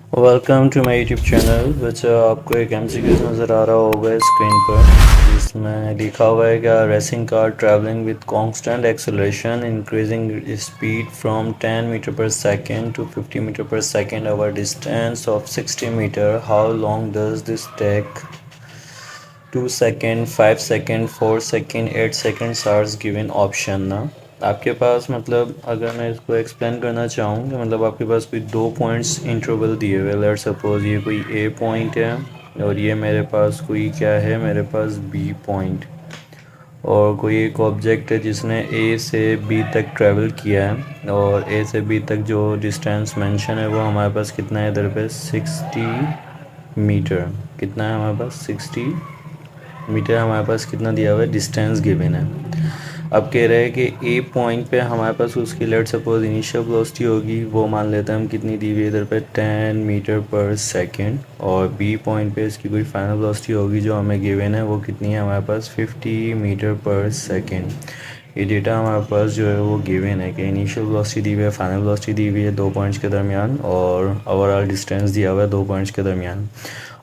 Welcome to my YouTube channel. बच्चा आपको एक एमसीक्यूज नज़र आ रहा होगा स्क्रीन पर, जिसमें लिखा हुआ है कि racing car travelling with constant acceleration increasing speed from 10 metre per second to 50 metre per second over distance of 60 metre. How long does this take? 2 second, 5 second, 4 second, 8 seconds are given option ना। आपके पास मतलब अगर मैं इसको explain करना चाहूँ कि मतलब आपके पास कोई दो पॉइंट्स इंटरवल दिए हुए, लेट्स सपोज ये कोई ए पॉइंट है और ये मेरे पास कोई क्या है, मेरे पास बी पॉइंट, और कोई एक ऑब्जेक्ट है जिसने ए से बी तक ट्रैवल किया है, और ए से बी तक जो डिस्टेंस मेंशन है वो हमारे पास कितना है इधर पे 60 मीटर। कितना है हमारे पास 60 मीटर। हमारे पास कितना दिया हुआ है, डिस्टेंस गिवन है। अब कह रहे हैं कि ए पॉइंट पे हमारे पास उसकी लेट सपोज इनिशियल वेलोसिटी होगी, वो मान लेते हैं हम कितनी दी हुई है इधर पे 10 मीटर पर सेकंड, और बी पॉइंट पे इसकी कोई फाइनल वेलोसिटी होगी जो हमें गिवन है, वो कितनी है हमारे पास 50 मीटर पर सेकंड। ये डेटा हमारे पास जो है वो गिवन है कि इनिशियल वेलोसिटी दी हुई है, फाइनल वेलोसिटी दी हुई है दो पॉइंट्स के दरमियान, और ओवरऑल डिस्टेंस दिया हुआ है दो पॉइंट्स के दरमियान।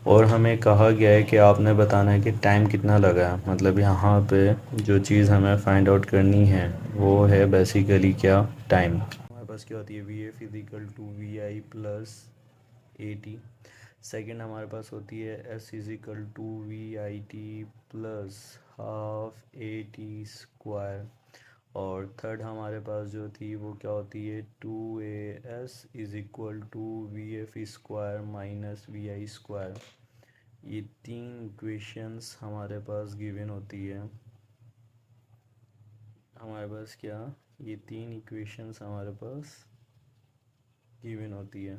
और हमें कहा गया है कि आपने बताना है कि टाइम कितना लगा है। मतलब यहाँ पे जो चीज़ हमें फाइंड आउट करनी है वो है बेसिकली क्या, टाइम। हमारे पास क्या होती है, v f is equal to v i plus a t. Second हमारे पास होती है s is equal to v i t plus half a t square. और थर्ड हमारे पास जो थी वो क्या होती है, two a s is equal to v f square minus we i square. ये तीन इक्वेशंस हमारे पास गिवन होती है। हमारे पास क्या, ये तीन इक्वेशंस हमारे पास गिवन होती है।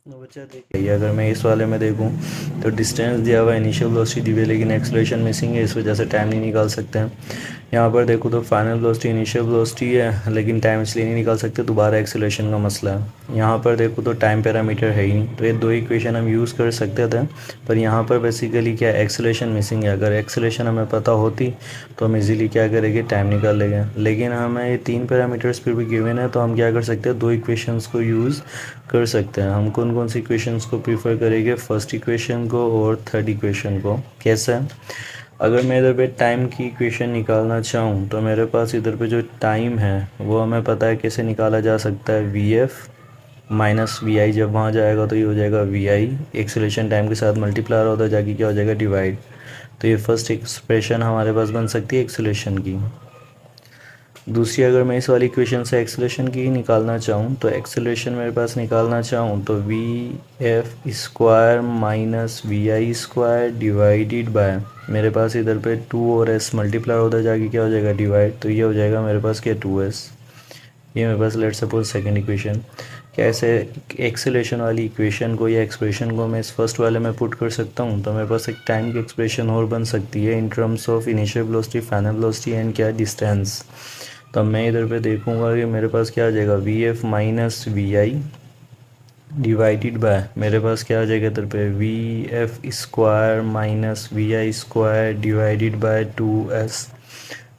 तो बच्चा देखिए, अगर मैं इस वाले में देखूं तो डिस्टेंस दिया हुआ है, इनिशियल वेलोसिटी दी हुई है, लेकिन एक्सेलरेशन मिसिंग है, इस वजह से टाइम नहीं निकाल सकते हैं। यहाँ पर देखो तो फाइनल वेलोसिटी इनिशियल वेलोसिटी है, लेकिन टाइम इसलिए नहीं निकाल सकते, दोबारा एक्सेलरेशन का मसला है। यहाँ पर देखो तो टाइम पैरामीटर है ही नहीं, तो ये दो इक्वेशन हम यूज़ कर सकते थे, पर यहाँ पर बेसिकली क्या एक्सेलरेशन मिसिंग है। अगर एक्सेलरेशन हमें पता होती तो हम इजीली क्या करेंगे, टाइम निकाल लेंगे, लेकिन हमें ये तीन पैरामीटर्स फिर भी गिवन है, तो हम क्या कर सकते हैं, दो इक्वेशंस को यूज़ कर सकते हैं। हम कौन कौन सी इक्वेशंस को प्रीफर करेंगे, फर्स्ट इक्वेशन को और थर्ड इक्वेशन को। कैसे है, अगर मैं इधर पे टाइम की इक्वेशन निकालना चाहूँ तो मेरे पास इधर पे जो टाइम है वो हमें पता है कैसे निकाला जा सकता है, वी एफ माइनस वी आई। जब वहाँ जाएगा तो ये हो जाएगा वी आई, एक्सेलरेशन टाइम के साथ मल्टीप्लाई होता है, जाके क्या हो जाएगा, डिवाइड। तो ये फर्स्ट एक्सप्रेशन हमारे पास बन सकती है एक्सेलरेशन की। दूसरी, अगर मैं इस वाली इक्वेशन से एक्सेलरेशन की निकालना चाहूँ तो एक्सेलरेशन मेरे पास निकालना चाहूँ तो v f square minus we i square divided by, मेरे पास इधर पे टू और एस मल्टीप्लाई होता जाके क्या हो जाएगा, डिवाइड। तो ये हो जाएगा मेरे पास क्या, टू एस। ये मेरे पास लेट सपोज सेकेंड इक्वेशन। कैसे एक्सेलरेशन वाली इक्वेशन को या एक्सप्रेशन को मैं इस फर्स्ट वाले में पुट कर सकता हूँ, तो मेरे पास एक टाइम की एक्सप्रेशन और बन सकती है in terms of initial velocity, final velocity and क्या, डिस्टेंस। तो मैं इधर पे देखूंगा कि मेरे पास क्या आ जाएगा, v F minus we i divided by, मेरे पास क्या आ जाएगा इधर पे, v f square minus we i square divided by two s.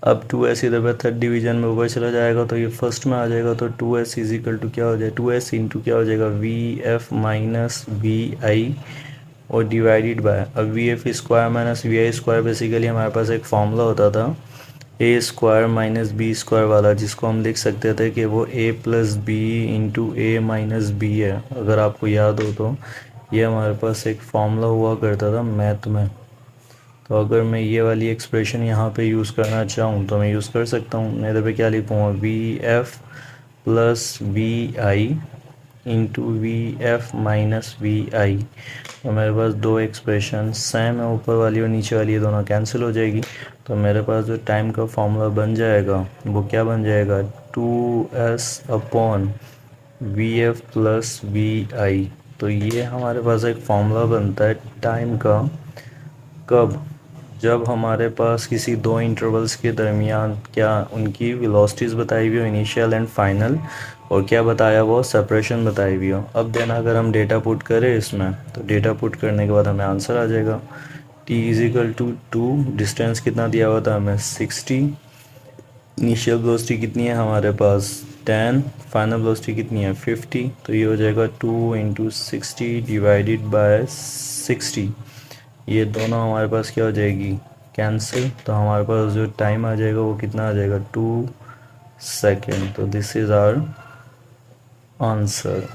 अब टू एस इधर पे थर्ड डिवीजन में ऊपर चला जाएगा तो ये फर्स्ट में आ जाएगा, तो two s is equal to क्या हो जाएगा, टू एस इंटू क्या हो जाएगा, v F minus we i और डिवाइडेड बाय, अब v f square minus we i square basically हमारे पास एक फॉर्मूला होता था a square minus b square वाला, जिसको हम लिख सकते थे कि वो a plus b into a minus b है। अगर आपको याद हो तो ये हमारे पास एक फॉर्मूला हुआ करता था मैथ में। तो अगर मैं ये वाली एक्सप्रेशन यहाँ पे यूज़ करना चाहूँ तो मैं यूज़ कर सकता हूँ। मैं इधर पे क्या लिखूँगा, V F plus V I into V F minus we I. तो मेरे पास दो एक्सप्रेशन सेम है, ऊपर वाली और नीचे वाली, ये दोनों कैंसिल हो जाएगी। तो मेरे पास जो टाइम का फॉर्मूला बन जाएगा वो क्या बन जाएगा, two S upon V F plus V I. तो ये हमारे पास एक फॉर्मूला बनता है टाइम का, कब, जब हमारे पास किसी दो इंटरवल्स के दरमियान क्या उनकी वेलोसिटीज़ बताई हुई हो, इनिशियल एंड फाइनल, और क्या बताया वो, सेपरेशन बताई हुई हो। अब देन अगर हम डेटा पुट करें इसमें, तो डेटा पुट करने के बाद हमें आंसर आ जाएगा, t is equal to two, distance कितना दिया हुआ था हमें 60, इनिशियल वेलोसिटी कितनी है हमारे पास 10, फाइनल वेलोसिटी कितनी है 50, तो ये हो जाएगा 2 इंटू 60 डिवाइडेड बाय 60। ये दोनों हमारे पास क्या हो जाएगी, कैंसिल, तो हमारे पास जो टाइम आ जाएगा वो कितना आ जाएगा 2 सेकेंड। तो दिस इज़ आवर आंसर।